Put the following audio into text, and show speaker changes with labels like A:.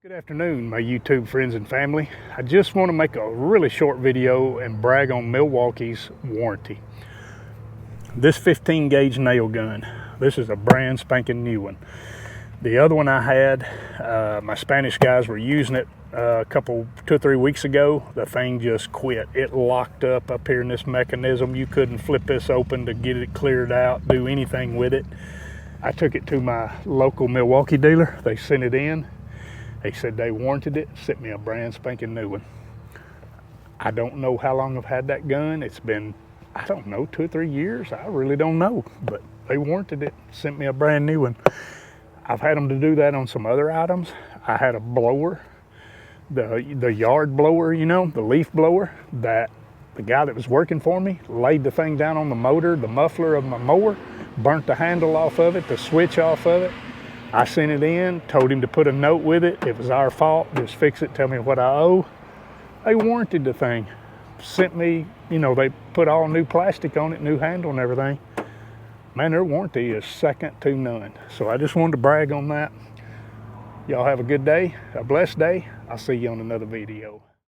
A: Good afternoon, my YouTube friends and family. I just want to make a really short video and brag on Milwaukee's warranty. This 15 gauge nail gun, this is a brand spanking new one. The other one I had, my Spanish guys were using it 2 or 3 weeks ago. The thing just quit. It locked up here in this mechanism. You couldn't flip this open to get it cleared out, do anything with it. I took it to my local Milwaukee dealer. They sent it in. They said they warranted it, sent me a brand spanking new one. I don't know how long I've had that gun. It's been, I don't know, 2 or 3 years. I really don't know, but they warranted it, sent me a brand new one. I've had them to do that on some other items. I had a blower, the yard blower, you know, the leaf blower, that the guy that was working for me laid the thing down on the motor, the muffler of my mower, burnt the handle off of it, the switch off of it. I sent it in, told him to put a note with it. It was our fault, just fix it, tell me what I owe. They warranted the thing. Sent me, you know, they put all new plastic on it, new handle and everything. Man, their warranty is second to none. So I just wanted to brag on that. Y'all have a good day, a blessed day. I'll see you on another video.